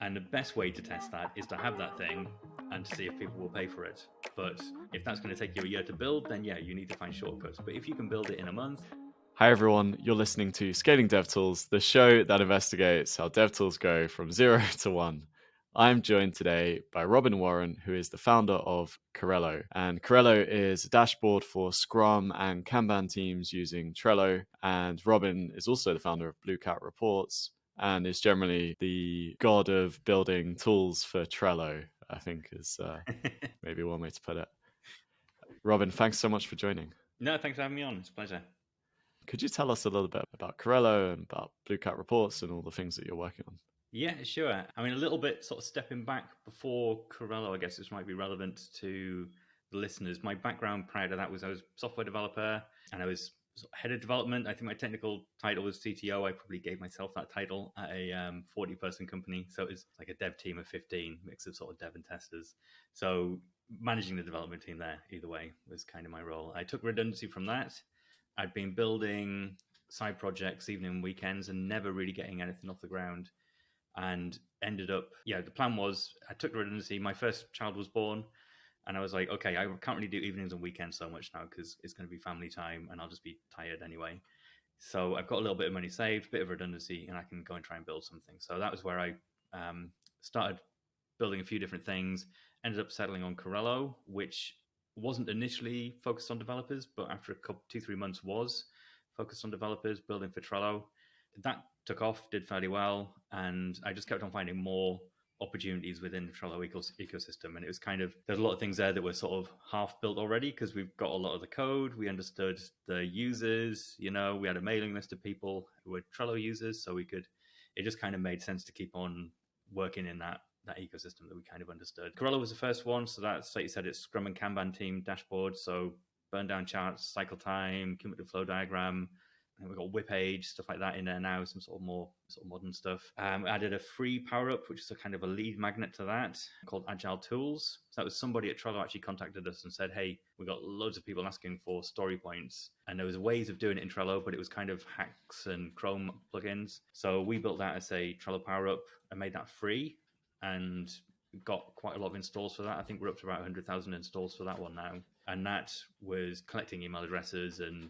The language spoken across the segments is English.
And the best way to test that is to have that thing and to see if people will pay for it. But if that's going to take you a year to build, then yeah, you need to find shortcuts. But if you can build it in a month. Hi everyone, you're listening to Scaling DevTools, the show that investigates how DevTools go from 0 to 1. I'm joined today by Robin Warren, who is the founder of Corrello. And Corrello is a dashboard for Scrum and Kanban teams using Trello. And Robin is also the founder of Blue Cat Reports and is generally the god of building tools for Trello, I think is maybe one way to put it. Robin, thanks so much for joining. No, thanks for having me on. It's a pleasure. Could you tell us a little bit about Corrello and about Blue Cat Reports and all the things that you're working on? Yeah, sure. I mean, a little bit sort of stepping back before Corrello, I guess this might be relevant to the listeners. My background prior to that was I was a software developer and I was sort of head of development. I think my technical title was CTO. I probably gave myself that title at a 40-person company. So it was like a dev team of 15, mix of sort of dev and testers. So managing the development team there, either way, was kind of my role. I took redundancy from that. I'd been building side projects, even in weekends, and never really getting anything off the ground. And ended up, the plan was I took the redundancy. My first child was born, and I was like, okay, I can't really do evenings and weekends so much now because it's going to be family time and I'll just be tired anyway. So I've got a little bit of money saved, bit of redundancy, and I can go and try and build something. So that was where I started building a few different things, ended up settling on Corrello, which wasn't initially focused on developers, but after a couple, 2-3 months was focused on developers, building for Trello. That took off, did fairly well, and I just kept on finding more opportunities within the Trello ecosystem. And it was kind of, there's a lot of things there that were sort of half built already because we've got a lot of the code. We understood the users, we had a mailing list of people who were Trello users. So it just kind of made sense to keep on working in that ecosystem that we kind of understood. Corrello was the first one. So that's, like you said, it's Scrum and Kanban team dashboard. So burn down charts, cycle time, cumulative flow diagram. And we've got whip age, stuff like that in there now, some sort of more sort of modern stuff. We added a free power up, which is a kind of a lead magnet to that, called Agile Tools. So that was somebody at Trello actually contacted us and said, hey, we got loads of people asking for story points. And there was ways of doing it in Trello, but it was kind of hacks and Chrome plugins. So we built that as a Trello power up and made that free and got quite a lot of installs for that. I think we're up to about 100,000 installs for that one now. And that was collecting email addresses and,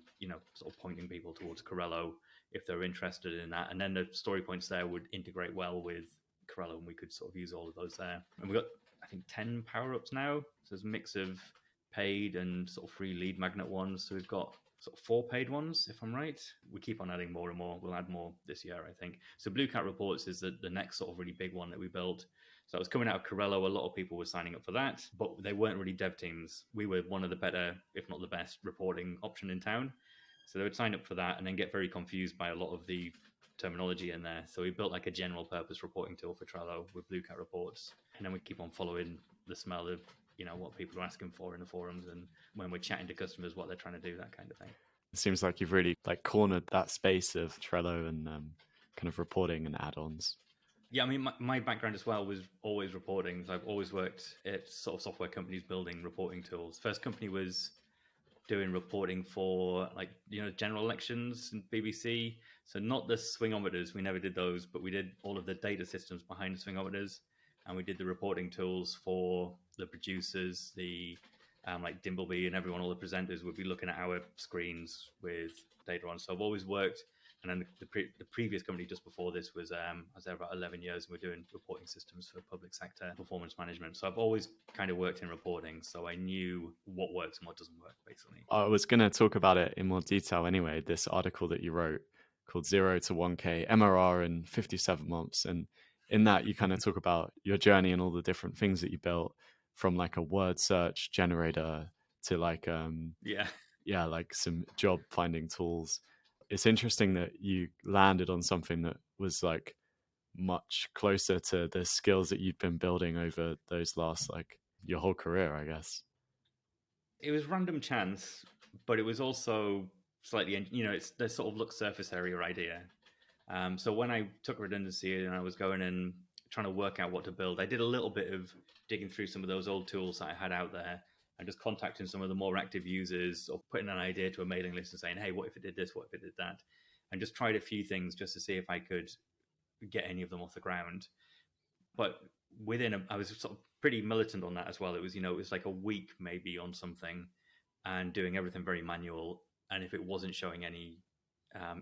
sort of pointing people towards Corrello if they're interested in that. And then the story points there would integrate well with Corrello and we could sort of use all of those there. And we've got, I think, 10 power-ups now. So there's a mix of paid and sort of free lead magnet ones. So we've got sort of 4 paid ones, if I'm right. We keep on adding more and more. We'll add more this year, I think. So Blue Cat Reports is the next sort of really big one that we built. So it was coming out of Corrello. A lot of people were signing up for that, but they weren't really dev teams. We were one of the better, if not the best, reporting option in town. So they would sign up for that and then get very confused by a lot of the terminology in there. So we built like a general purpose reporting tool for Trello with Blue Cat Reports. And then we keep on following the smell of, what people are asking for in the forums and when we're chatting to customers, what they're trying to do, that kind of thing. It seems like you've really cornered that space of Trello and kind of reporting and add-ons. Yeah, I mean, my background as well was always reporting. So I've always worked at sort of software companies building reporting tools. First company was doing reporting for general elections and BBC. So not the swingometers, we never did those, but we did all of the data systems behind the swingometers, and we did the reporting tools for the producers, the like Dimbleby and everyone, all the presenters would be looking at our screens with data on. So I've always worked. And then the previous company just before this was, I was there about 11 years and we're doing reporting systems for public sector performance management. So I've always kind of worked in reporting. So I knew what works and what doesn't work, basically. I was going to talk about it in more detail anyway, this article that you wrote called 0 to 1K MRR in 57 months. And in that, you kind of talk about your journey and all the different things that you built from like a word search generator to like, like some job finding tools. It's interesting that you landed on something that was like much closer to the skills that you've been building over those last, like your whole career, I guess. It was random chance, but it was also slightly, it's the sort of look surface area idea. So when I took redundancy and I was going and trying to work out what to build, I did a little bit of digging through some of those old tools that I had out there and just contacting some of the more active users or putting an idea to a mailing list and saying, hey, what if it did this? What if it did that? And just tried a few things just to see if I could get any of them off the ground. But I was sort of pretty militant on that as well. It was, it was like a week maybe on something and doing everything very manual. And if it wasn't showing any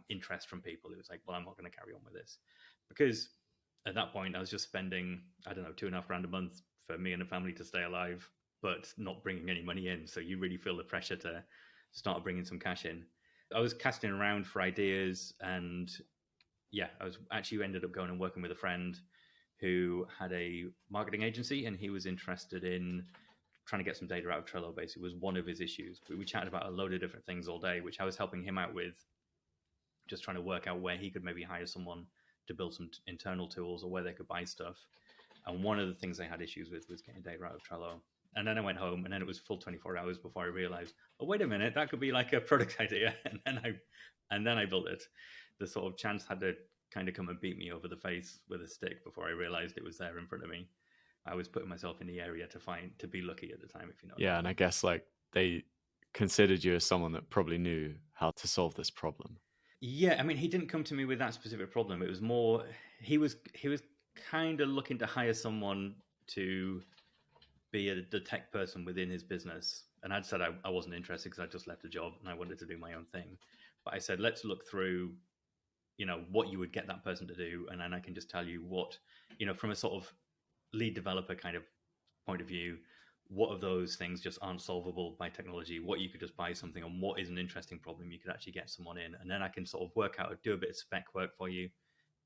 interest from people, it was like, well, I'm not going to carry on with this, because at that point I was just spending, I don't know, £2.5 grand a month for me and the family to stay alive, but not bringing any money in. So you really feel the pressure to start bringing some cash in. I was casting around for ideas, and yeah, I was actually ended up going and working with a friend who had a marketing agency, and he was interested in trying to get some data out of Trello. Basically, was one of his issues. We chatted about a load of different things all day, which I was helping him out with, just trying to work out where he could maybe hire someone to build some internal tools or where they could buy stuff. And one of the things they had issues with was getting data out of Trello. And then I went home, and then it was full 24 hours before I realized, oh, wait a minute, that could be like a product idea. And then I built it. The sort of chance had to kind of come and beat me over the face with a stick before I realized it was there in front of me. I was putting myself in the area to be lucky at the time, if you know. Yeah, and I guess like they considered you as someone that probably knew how to solve this problem. Yeah, I mean, he didn't come to me with that specific problem. It was more he was kind of looking to hire someone to be the tech person within his business. And I'd said I wasn't interested because I just left a job and I wanted to do my own thing. But I said, let's look through, what you would get that person to do, and then I can just tell you what, from a sort of lead developer kind of point of view, what of those things just aren't solvable by technology, what you could just buy something on, what is an interesting problem you could actually get someone in. And then I can sort of work out, do a bit of spec work for you,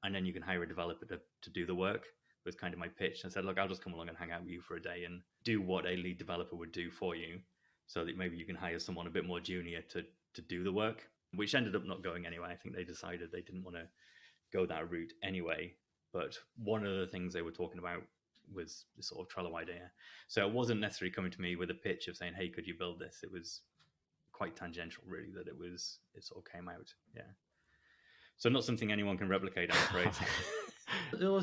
and then you can hire a developer to do the work. Was kind of my pitch. I said, look, I'll just come along and hang out with you for a day and do what a lead developer would do for you, so that maybe you can hire someone a bit more junior to do the work, which ended up not going anyway. I think they decided they didn't want to go that route anyway. But one of the things they were talking about was the sort of Trello idea. So it wasn't necessarily coming to me with a pitch of saying, hey, could you build this? It was quite tangential, really, that it sort of came out. Yeah. So not something anyone can replicate, I'm afraid.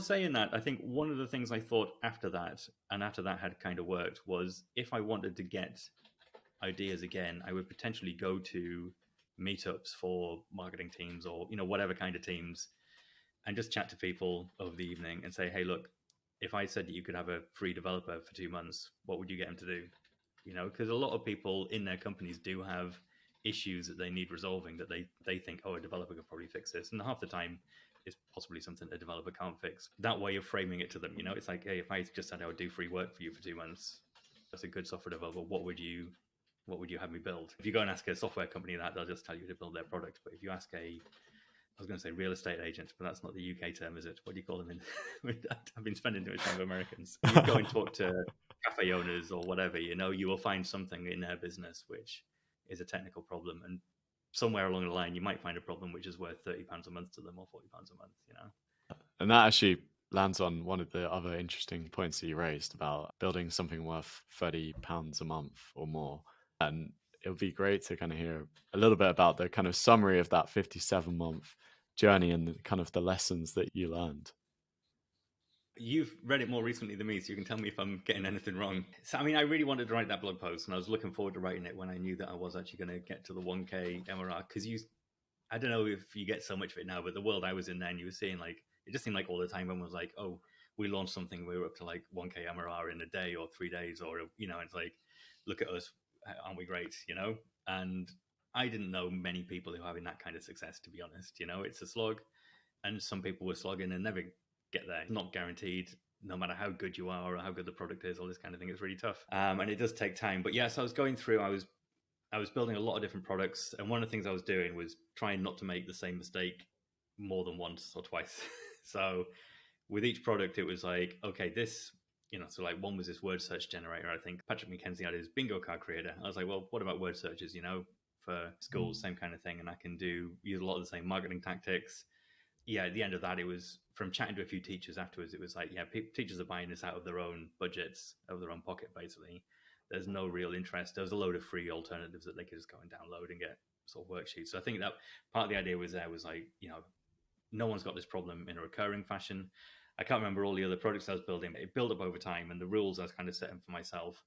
Saying that, I think one of the things I thought after that, and after that had kind of worked, was if I wanted to get ideas again, I would potentially go to meetups for marketing teams or, whatever kind of teams, and just chat to people over the evening and say, hey, look, if I said that you could have a free developer for 2 months, what would you get him to do? Because a lot of people in their companies do have issues that they need resolving, that they think, oh, a developer could probably fix this. And half the time, it's possibly something a developer can't fix. That way of framing it to them, it's like, hey, if I just said I would do free work for you for 2 months, that's a good software developer. What would you have me build? If you go and ask a software company that, they'll just tell you to build their product. But if you ask I was going to say real estate agents, but that's not the UK term, is it? What do you call them? I've been spending too much time with Americans. You go and talk to cafe owners or whatever, you will find something in their business which is a technical problem. And somewhere along the line, you might find a problem which is worth £30 a month to them or £40 a month, And that actually lands on one of the other interesting points that you raised about building something worth £30 a month or more. And it would be great to kind of hear a little bit about the kind of summary of that 57-month journey and kind of the lessons that you learned. You've read it more recently than me, so you can tell me if I'm getting anything wrong. So, I really wanted to write that blog post, and I was looking forward to writing it when I knew that I was actually going to get to the 1K MRR. Because I don't know if you get so much of it now, but the world I was in then, you were seeing it just seemed like all the time everyone was like, oh, we launched something, we were up to 1K MRR in a day or 3 days, or, it's like, look at us, aren't we great, And I didn't know many people who were having that kind of success, to be honest. It's a slog, and some people were slogging and never get there. Not guaranteed, no matter how good you are or how good the product is, all this kind of thing. It's really tough, and it does take time. But yes, I was going through. I was building a lot of different products, and one of the things I was doing was trying not to make the same mistake more than once or twice. So with each product, it was like, okay, this, so one was this word search generator. I think Patrick McKenzie had his bingo card creator. I was like, well, what about word searches, for schools, same kind of thing. And I can use a lot of the same marketing tactics. Yeah, at the end of that, it was from chatting to a few teachers afterwards, it was like, yeah, teachers are buying this out of their own budgets, out of their own pocket, basically. There's no real interest. There was a load of free alternatives that they could just go and download and get sort of worksheets. So I think that part of the idea was like, no one's got this problem in a recurring fashion. I can't remember all the other products I was building, but it built up over time. And the rules I was kind of setting for myself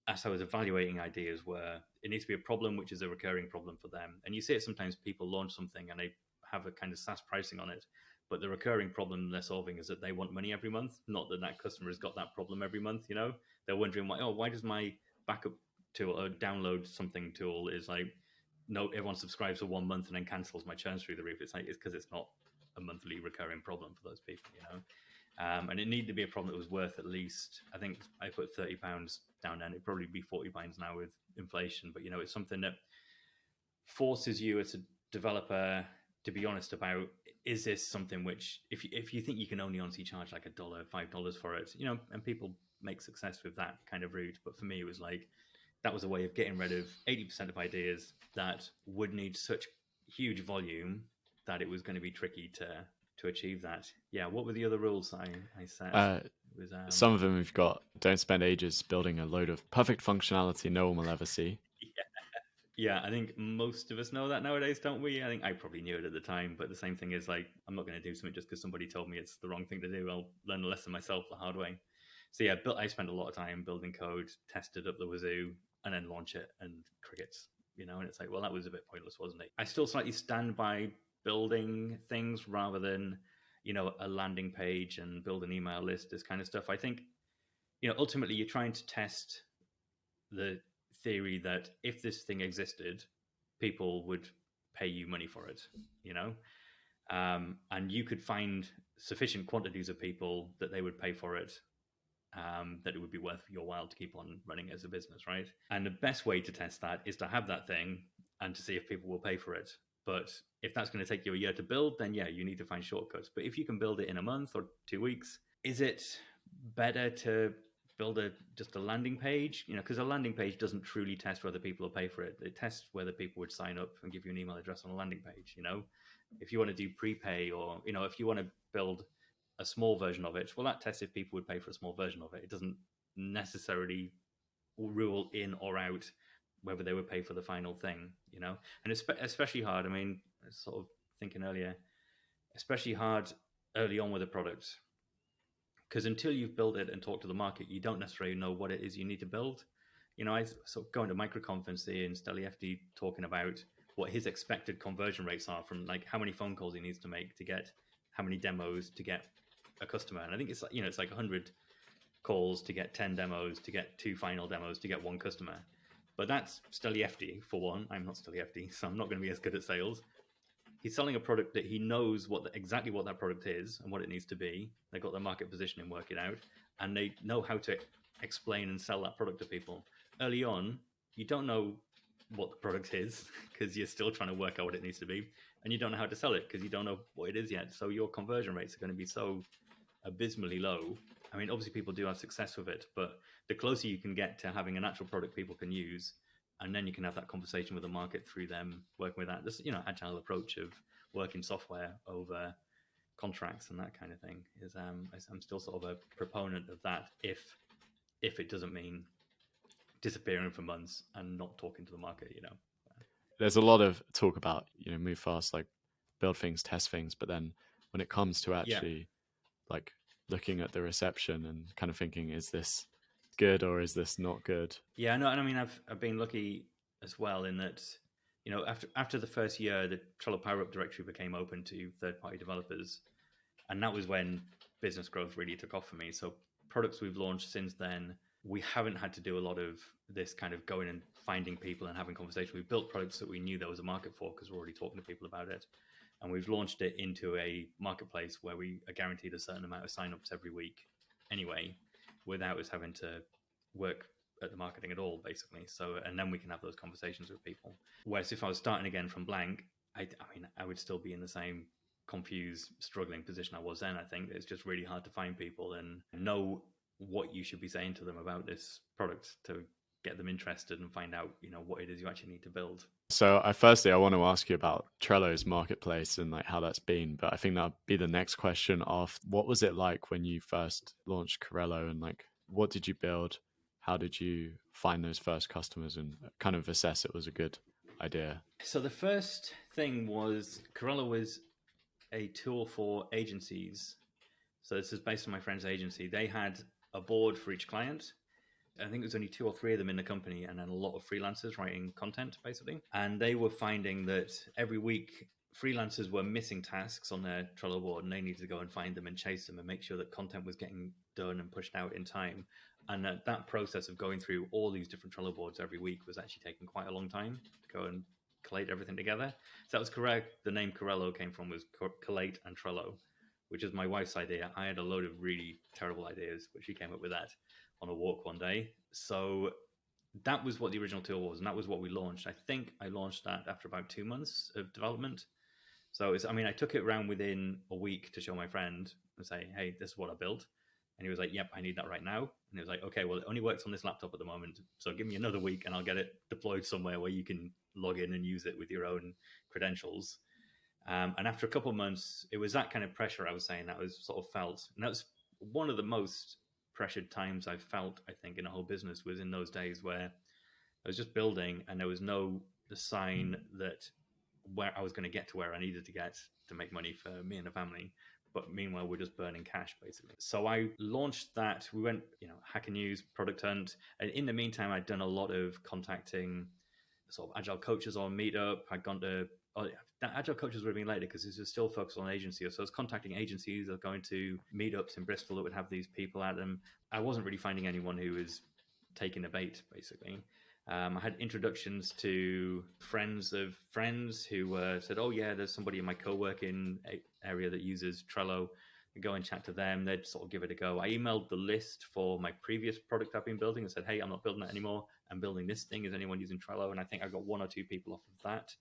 as I was evaluating ideas were, it needs to be a problem which is a recurring problem for them. And you see it sometimes, people launch something and they have a kind of SaaS pricing on it, But the recurring problem they're solving is that they want money every month, not that that customer has got that problem every month. They're wondering why does my backup tool or download something tool is like, no, everyone subscribes for 1 month and then cancels, my churn's through the roof. It's because it's not a monthly recurring problem for those people. And it needed to be a problem that was worth at least, I think I put £30 down, and it'd probably be £40 now with inflation. But it's something that forces you as a developer to be honest about, is this something which, if you think you can only honestly charge like $1, $5 for it, and people make success with that kind of route. But for me, it was like, that was a way of getting rid of 80% of ideas that would need such huge volume that it was going to be tricky to achieve that. Yeah. What were the other rules I set? It was, some of them we've got, don't spend ages building a load of perfect functionality no one will ever see. Yeah, I think most of us know that nowadays, don't we? I think I probably knew it at the time, but the same thing is like, I'm not going to do something just because somebody told me it's the wrong thing to do. I'll learn a lesson myself the hard way. So yeah, I spent a lot of time building code, tested up the wazoo, and then launch it, and crickets. And it's like, well, that was a bit pointless, wasn't it? I still slightly stand by building things rather than, a landing page and build an email list, this kind of stuff. I think, ultimately you're trying to test the theory that if this thing existed, people would pay you money for it, and you could find sufficient quantities of people that they would pay for it, that it would be worth your while to keep on running as a business, right? And the best way to test that is to have that thing and to see if people will pay for it. But if that's going to take you a year to build, then yeah, you need to find shortcuts. But if you can build it in a month or 2 weeks, is it better to build just a landing page? Because a landing page doesn't truly test whether people will pay for it. It tests whether people would sign up and give you an email address on a landing page. If you want to do prepay, or if you want to build a small version of it, well, that tests if people would pay for a small version of it. It doesn't necessarily rule in or out whether they would pay for the final thing. And it's especially hard. I mean, I was sort of thinking earlier, especially hard early on with a product, because until you've built it and talked to the market, you don't necessarily know what it is you need to build. I sort of going to microconference here, and Steliefti talking about what his expected conversion rates are from like how many phone calls he needs to make to get how many demos to get a customer. And I think it's like, it's like 100 calls to get 10 demos to get 2 final demos to get 1 customer. But that's Steliefti for one. I'm not Steliefti, so I'm not going to be as good at sales. He's selling a product that he knows exactly what that product is and what it needs to be. They got their market positioning worked out, and they know how to explain and sell that product to people. Early on, you don't know what the product is because you're still trying to work out what it needs to be, and you don't know how to sell it because you don't know what it is yet. So your conversion rates are going to be so abysmally low. I mean, obviously people do have success with it, but the closer you can get to having an actual product people can use, and then you can have that conversation with the market through them working with that. This, agile approach of working software over contracts and that kind of thing is. I'm still sort of a proponent of that. If it doesn't mean disappearing for months and not talking to the market, There's a lot of talk about move fast, like build things, test things, but then when it comes to actually like looking at the reception and kind of thinking, is this good or is this not good? Yeah, no, and I mean, I've been lucky as well in that, after the first year, the Trello Power Up directory became open to third-party developers, and that was when business growth really took off for me. So products we've launched since then, we haven't had to do a lot of this kind of going and finding people and having conversations. We've built products that we knew there was a market for because we're already talking to people about it. And we've launched it into a marketplace where we are guaranteed a certain amount of signups every week anyway, without us having to work at the marketing at all, basically. So, and then we can have those conversations with people. Whereas if I was starting again from blank, I mean, I would still be in the same confused, struggling position I was then. I think it's just really hard to find people and know what you should be saying to them about this product to get them interested and find out, what it is you actually need to build. So I want to ask you about Trello's marketplace and like how that's been, but I think that'll be the next question of what was it like when you first launched Corrello, and like what did you build? How did you find those first customers and kind of assess it was a good idea? So the first thing was Corrello was a tool for agencies. So this is based on my friend's agency. They had a board for each client. I think there's only 2 or 3 of them in the company, and then a lot of freelancers writing content, basically. And they were finding that every week freelancers were missing tasks on their Trello board, and they needed to go and find them and chase them and make sure that content was getting done and pushed out in time. And that process of going through all these different Trello boards every week was actually taking quite a long time to go and collate everything together. So that was correct. The name Corrello came from was collate and Trello, which is my wife's idea. I had a load of really terrible ideas, but she came up with that on a walk one day. So that was what the original tool was, and that was what we launched. I think I launched that after about 2 months of development. So I took it around within a week to show my friend and say, hey, this is what I built. And he was like, yep, I need that right now. And he was like, okay, well, it only works on this laptop at the moment. So give me another week and I'll get it deployed somewhere where you can log in and use it with your own credentials. And after a couple of months, it was that kind of pressure I was saying that was sort of felt. And that was one of the most pressured times I've felt, I think, in a whole business, was in those days where I was just building and there was no sign that where I was going to get to where I needed to get to make money for me and the family. But meanwhile, we're just burning cash, basically. So I launched that. We went, Hacker News, Product Hunt. And in the meantime, I'd done a lot of contacting sort of agile coaches on Meetup. I'd gone to, that agile coaches would have been later because this was still focused on agencies. So I was contacting agencies. I was going to meetups in Bristol that would have these people at them. I wasn't really finding anyone who was taking the bait, basically. I had introductions to friends of friends who said, oh, yeah, there's somebody in my co-working area that uses Trello. I'd go and chat to them. They'd sort of give it a go. I emailed the list for my previous product I've been building and said, hey, I'm not building that anymore. I'm building this thing. Is anyone using Trello? And I think I got 1 or 2 people off of that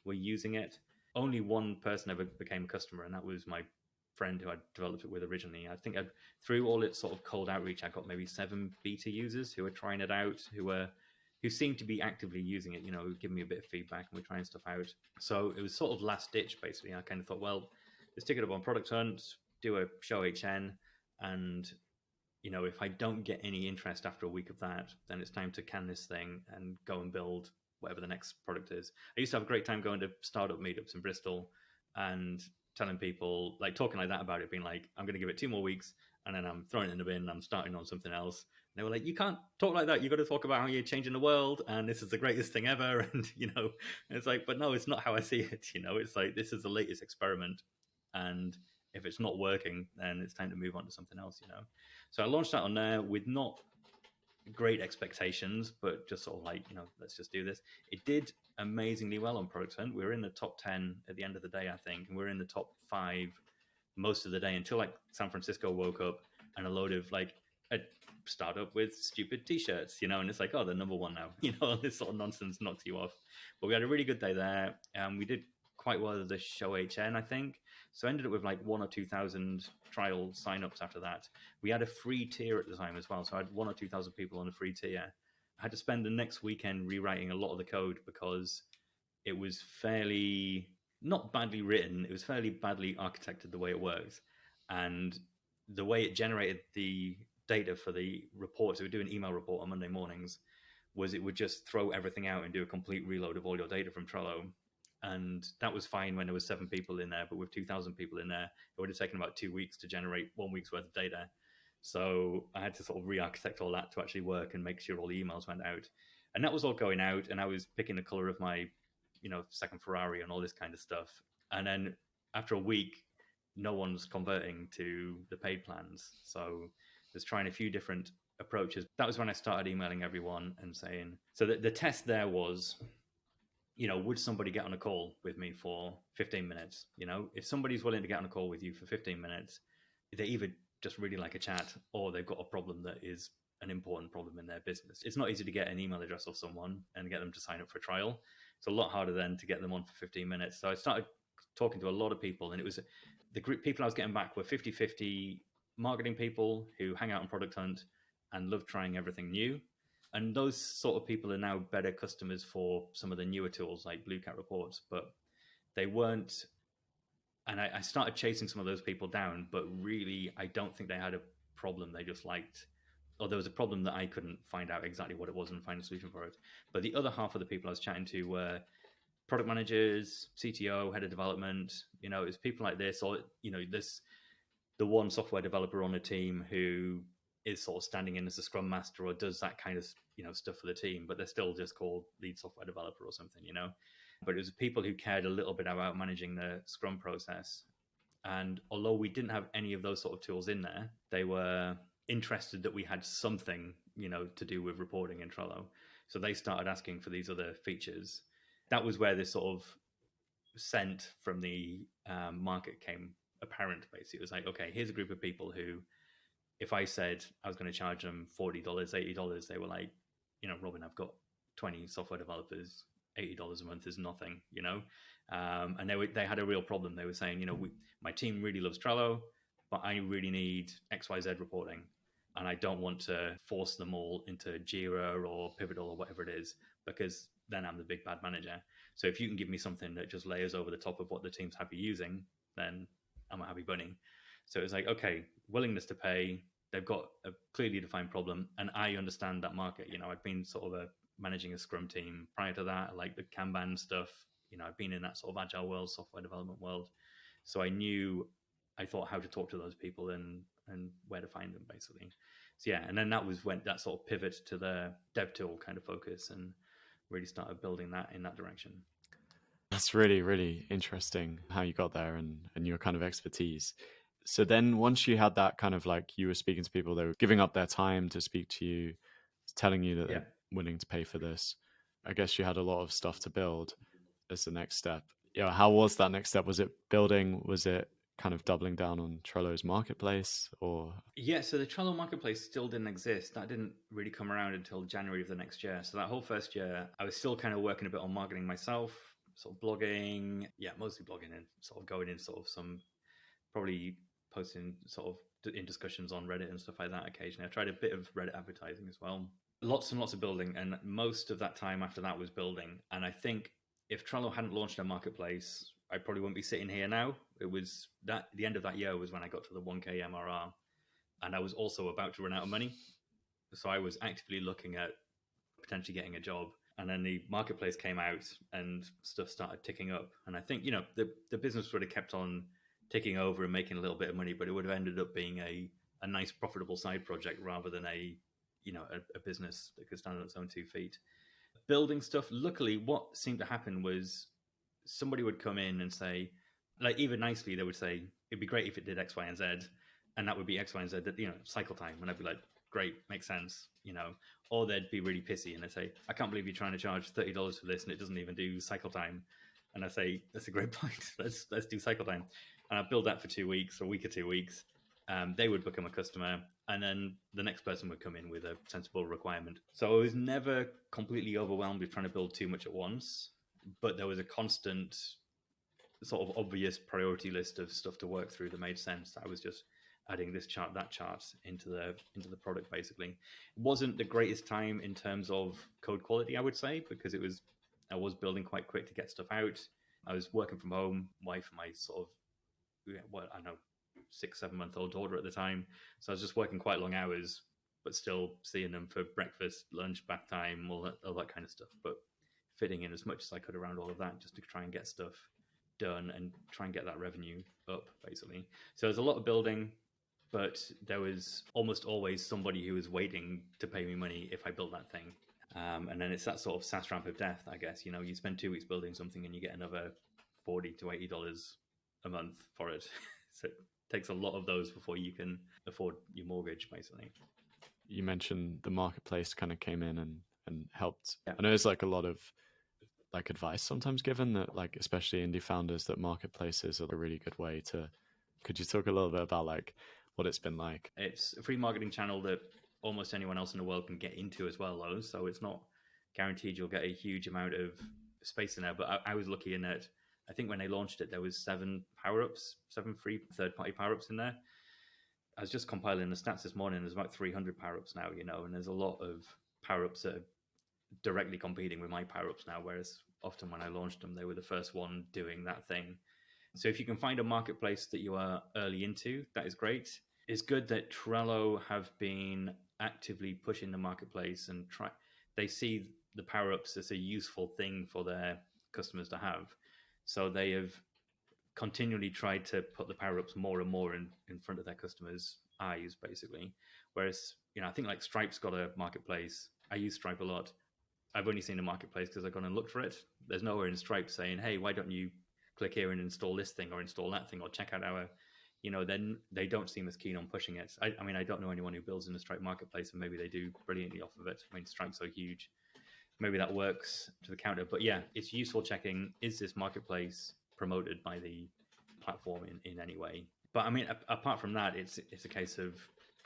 were using it. Only one person ever became a customer, and that was my friend who I developed it with originally. I think through all its sort of cold outreach, I got maybe 7 beta users who were trying it out, who seemed to be actively using it, giving me a bit of feedback, and we're trying stuff out. So it was sort of last ditch, basically. I kind of thought, well, let's take it up on Product Hunt, do a show HN, and if I don't get any interest after a week of that, then it's time to can this thing and go and build whatever the next product is. I used to have a great time going to startup meetups in Bristol and telling people, like, talking like that about it, being like, I'm going to give it 2 more weeks and then I'm throwing it in the bin and I'm starting on something else. And they were like, you can't talk like that. You've got to talk about how you're changing the world and this is the greatest thing ever. And, it's like, but no, it's not how I see it. It's like, this is the latest experiment. And if it's not working, then it's time to move on to something else, So I launched that on there with not great expectations, but just sort of like, let's just do this. It did amazingly well on Product Hunt. We were in the top 10 at the end of the day, I think, and we were in the top 5 most of the day until like San Francisco woke up and a load of like a startup with stupid t-shirts, and it's like, oh, they're number 1 now, this sort of nonsense knocks you off. But we had a really good day there. We did quite well at the show HN, I think. So I ended up with like 1,000 or 2,000 trial signups after that. We had a free tier at the time as well. So I had 1,000 or 2,000 people on a free tier. I had to spend the next weekend rewriting a lot of the code because it was fairly, not badly written, it was fairly badly architected the way it works. And the way it generated the data for the reports, it would do an email report on Monday mornings, was it would just throw everything out and do a complete reload of all your data from Trello. And that was fine when there was 7 people in there, but with 2,000 people in there, it would have taken about 2 weeks to generate 1 week's worth of data. So I had to sort of re-architect all that to actually work and make sure all the emails went out. And that was all going out, and I was picking the color of my, second Ferrari and all this kind of stuff. And then after a week, no one's converting to the paid plans. So there's trying a few different approaches. That was when I started emailing everyone and saying, so the test there was, would somebody get on a call with me for 15 minutes? If somebody's willing to get on a call with you for 15 minutes, they either just really like a chat or they've got a problem that is an important problem in their business. It's not easy to get an email address of someone and get them to sign up for a trial. It's a lot harder then to get them on for 15 minutes. So I started talking to a lot of people, and it was the group people I was getting back were 50-50 marketing people who hang out on Product Hunt and love trying everything new. And those sort of people are now better customers for some of the newer tools like Blue Cat Reports, but they weren't. And I started chasing some of those people down, but really, I don't think they had a problem. They just liked, or there was a problem that I couldn't find out exactly what it was and find a solution for it. But the other half of the people I was chatting to were product managers, CTO, head of development. It was people like this, or this, the one software developer on a team who is sort of standing in as a scrum master or does that kind of stuff for the team, but they're still just called lead software developer or something. but it was people who cared a little bit about managing the Scrum process. And although we didn't have any of those sort of tools in there, they were interested that we had something, to do with reporting in Trello. So they started asking for these other features. That was where this sort of scent from the market came apparent. Basically, it was like, okay, here's a group of people who, if I said I was going to charge them $40, $80, they were like, Robin, I've got 20 software developers. $80 a month is nothing, and they had a real problem. They were saying, my team really loves Trello, but I really need XYZ reporting, and I don't want to force them all into Jira or Pivotal or whatever it is, because then I'm the big bad manager. So if you can give me something that just layers over the top of what the team's happy using, then I'm a happy bunny. So it's like, okay, willingness to pay. They've got a clearly defined problem, and I understand that market. I've been sort of managing a Scrum team prior to that, like the Kanban stuff. I've been in that sort of agile world, software development world, so I thought how to talk to those people and where to find them, basically. So yeah, and then that was when that sort of pivot to the dev tool kind of focus, and really started building that in that direction. That's really, really interesting how you got there and your kind of expertise. So then once you had that kind of like you were speaking to people, they were giving up their time to speak to you, telling you that they're willing to pay for this. I guess you had a lot of stuff to build as the next step. Yeah, how was that next step? Was it building? Was it kind of doubling down on Trello's marketplace or? Yeah, so the Trello marketplace still didn't exist. That didn't really come around until January of the next year. So that whole first year, I was still kind of working a bit on marketing myself, sort of blogging. Yeah, mostly blogging and sort of going in sort of some, probably posting sort of in discussions on Reddit and stuff like that occasionally. I tried a bit of Reddit advertising as well. Lots and lots of building. And most of that time after that was building. And I think if Trello hadn't launched a marketplace, I probably wouldn't be sitting here now. It was that the end of that year was when I got to the 1K MRR. And I was also about to run out of money. So I was actively looking at potentially getting a job. And then the marketplace came out and stuff started ticking up. And I think, the business would have kept on ticking over and making a little bit of money, but it would have ended up being a nice, profitable side project rather than a business that could stand on its own 2 feet. Building stuff, luckily, what seemed to happen was somebody would come in and say, like, even nicely, they would say, it'd be great if it did X, Y, and Z. And that would be X, Y, and Z, cycle time. And I'd be like, great, makes sense, Or they'd be really pissy and they'd say, I can't believe you're trying to charge $30 for this and it doesn't even do cycle time. And I say, that's a great point. Let's do cycle time. And I build that for 2 weeks or a week or 2 weeks. They would become a customer, and then the next person would come in with a sensible requirement. So I was never completely overwhelmed with trying to build too much at once, but there was a constant sort of obvious priority list of stuff to work through that made sense. I was just adding this chart, that chart into the product. Basically, it wasn't the greatest time in terms of code quality, I would say, because I was building quite quick to get stuff out. I was working from home, wife and my sort of 6-7 month old daughter at the time. So I was just working quite long hours, but still seeing them for breakfast, lunch, bath time, all that kind of stuff. But fitting in as much as I could around all of that just to try and get stuff done and try and get that revenue up, basically. So there's a lot of building, but there was almost always somebody who was waiting to pay me money if I built that thing. And then it's that sort of SaaS ramp of death, I guess. You spend 2 weeks building something and you get another $40 to $80 a month for it. So it takes a lot of those before you can afford your mortgage, basically. You mentioned the marketplace kind of came in and helped. Yeah. I know there's like a lot of like advice sometimes given that, like, especially indie founders, that marketplaces are a really good way to. Could you talk a little bit about like what it's been like? It's a free marketing channel that almost anyone else in the world can get into as well, though. So it's not guaranteed you'll get a huge amount of space in there. But I was lucky in that I think when they launched it, there was 7 free third-party power-ups in there. I was just compiling the stats this morning. There's about 300 power-ups now, and there's a lot of power-ups that are directly competing with my power-ups now, whereas often when I launched them, they were the first one doing that thing. So if you can find a marketplace that you are early into, that is great. It's good that Trello have been actively pushing the marketplace and they see the power-ups as a useful thing for their customers to have. So they have continually tried to put the power-ups more and more in front of their customers' eyes, basically. Whereas, I think like Stripe's got a marketplace. I use Stripe a lot. I've only seen a marketplace because I've gone and looked for it. There's nowhere in Stripe saying, hey, why don't you click here and install this thing or install that thing or check out our, then they don't seem as keen on pushing it. I mean, I don't know anyone who builds in the Stripe marketplace, and maybe they do brilliantly off of it. I mean, Stripe's so huge. Maybe that works to the counter. But yeah, it's useful checking, is this marketplace promoted by the platform in any way? But I mean, apart from that, it's a case of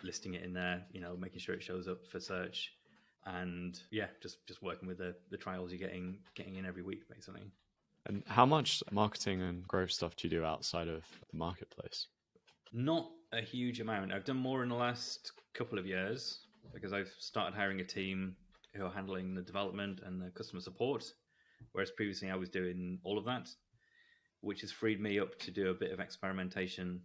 listing it in there, making sure it shows up for search, and yeah, just working with the trials you're getting in every week, basically. And how much marketing and growth stuff do you do outside of the marketplace? Not a huge amount. I've done more in the last couple of years because I've started hiring a team who are handling the development and the customer support, whereas previously I was doing all of that, which has freed me up to do a bit of experimentation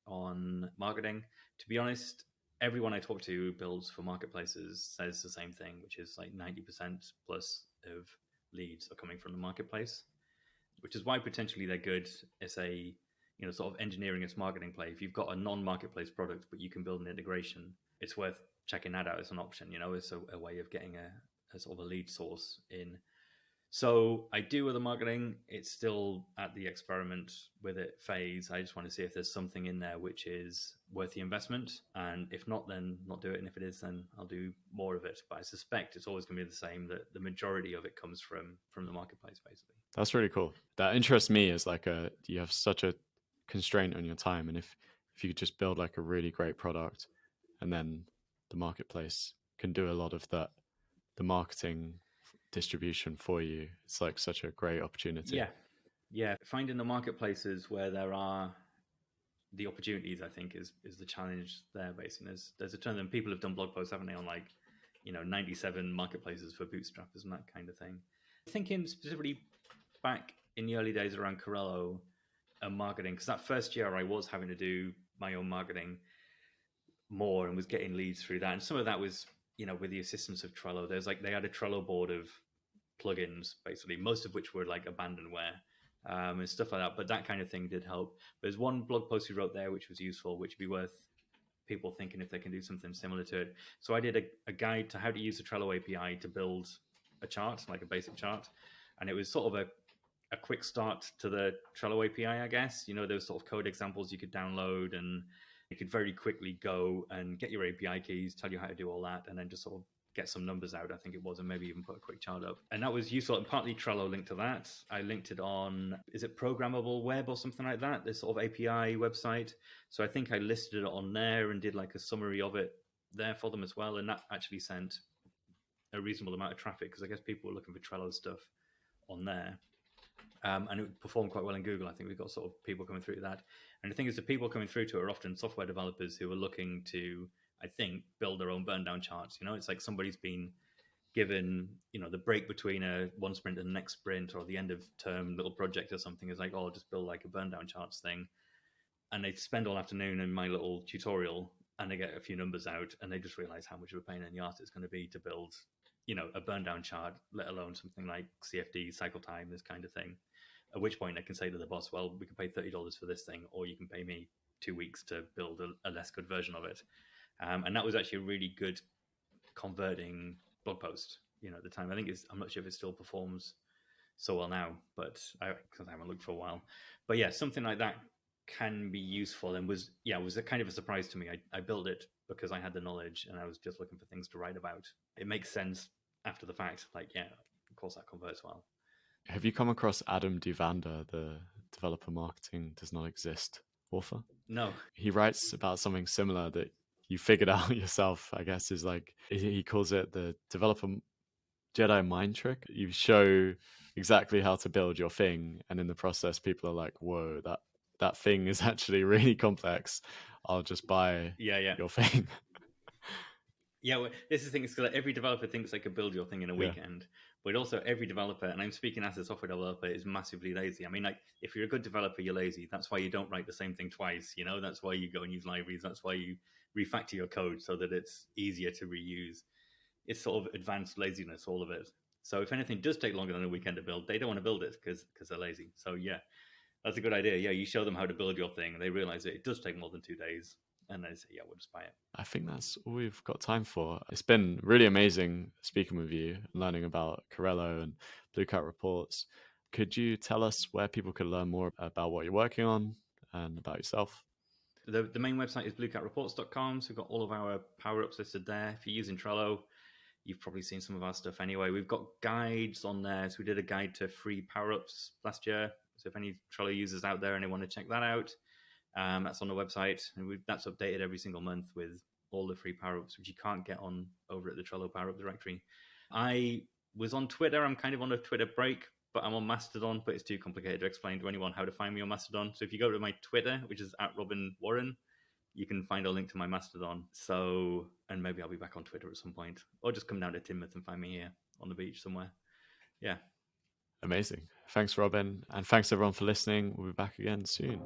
on marketing. To be honest, everyone I talk to who builds for marketplaces says the same thing, which is like 90% plus of leads are coming from the marketplace, which is why potentially they're good as a sort of engineering as marketing play. If you've got a non-marketplace product but you can build an integration, it's worth checking that out as an option. It's a way of getting a sort of a lead source in. So I do with the marketing. It's still at the experiment with it phase. I just want to see if there's something in there which is worth the investment. And if not, then not do it. And if it is, then I'll do more of it. But I suspect it's always going to be the same, that the majority of it comes from the marketplace, basically. That's really cool. That interests me as you have such a constraint on your time. And if you could just build like a really great product, and then the marketplace can do a lot of that, the marketing distribution for you, it's like such a great opportunity. Yeah, finding the marketplaces where there are the opportunities, I think, is the challenge there. Basically, there's a ton of them. People have done blog posts, haven't they, on 97 marketplaces for bootstrappers and that kind of thing. Thinking specifically back in the early days around Corrello and marketing, because that first year I was having to do my own marketing more and was getting leads through that, and some of that was with the assistance of Trello. They had a Trello board of plugins, basically, most of which were like abandonware and stuff like that. But that kind of thing did help. There's one blog post we wrote there which was useful, which would be worth people thinking if they can do something similar to it. So I did a guide to how to use the Trello API to build a chart, like a basic chart. And it was sort of a quick start to the Trello API, I guess. There was sort of code examples you could download, and you could very quickly go and get your API keys, tell you how to do all that, and then just sort of get some numbers out, I think it was, and maybe even put a quick chart up. And that was useful. And partly Trello linked to that. I linked it on, is it Programmable Web or something like that? This sort of API website. So I think I listed it on there and did like a summary of it there for them as well. And that actually sent a reasonable amount of traffic, because I guess people were looking for Trello stuff on there. And it performed quite well in Google. I think we've got sort of people coming through that. And the thing is, the people coming through to it are often software developers who are looking to, I think, build their own burn down charts. It's like somebody's been given, the break between one sprint and the next sprint, or the end of term little project or something, is like, oh, I'll just build like a burn down charts thing. And they spend all afternoon in my little tutorial, and they get a few numbers out, and they just realize how much of a pain in the arse it's going to be to build, a burn down chart, let alone something like CFD, cycle time, this kind of thing. At which point I can say to the boss, well, we can pay $30 for this thing, or you can pay me 2 weeks to build a less good version of it. And that was actually a really good converting blog post, at the time. I'm not sure if it still performs so well now, but because I haven't looked for a while. But yeah, something like that can be useful, and was a kind of a surprise to me. I built it because I had the knowledge, and I was just looking for things to write about. It makes sense after the fact. Like, yeah, of course that converts well. Have you come across Adam Duvander, the Developer Marketing Does Not Exist author? No. He writes about something similar that you figured out yourself, I guess, is like, he calls it the developer Jedi mind trick. You show exactly how to build your thing, and in the process, people are like, whoa, that thing is actually really complex. I'll just buy your thing. Yeah, well, this is the thing. It's like every developer thinks they could build your thing in a weekend, but also every developer, and I'm speaking as a software developer, is massively lazy. I mean, like, if you're a good developer, you're lazy. That's why you don't write the same thing twice. That's why you go and use libraries. That's why you refactor your code so that it's easier to reuse. It's sort of advanced laziness, all of it. So if anything does take longer than a weekend to build, they don't want to build it because they're lazy. So yeah, that's a good idea. Yeah, you show them how to build your thing, and they realize that it does take more than 2 days. And they say, yeah, we'll just buy it. I think that's all we've got time for. It's been really amazing speaking with you, learning about Corrello and Lookout Reports. Could you tell us where people could learn more about what you're working on and about yourself? The main website is bluecatreports.com. So we've got all of our power-ups listed there. If you're using Trello, you've probably seen some of our stuff anyway. We've got guides on there. So we did a guide to free power-ups last year. So if any Trello users out there and they want to check that out, that's on the website. And that's updated every single month with all the free power-ups, which you can't get on over at the Trello power-up directory. I was on Twitter. I'm kind of on a Twitter break, but I'm on Mastodon, but it's too complicated to explain to anyone how to find me on Mastodon. So if you go to my Twitter, which is @RobinWarren, you can find a link to my Mastodon. So, and maybe I'll be back on Twitter at some point, or just come down to Teignmouth and find me here on the beach somewhere. Yeah. Amazing. Thanks, Robin. And thanks everyone for listening. We'll be back again soon.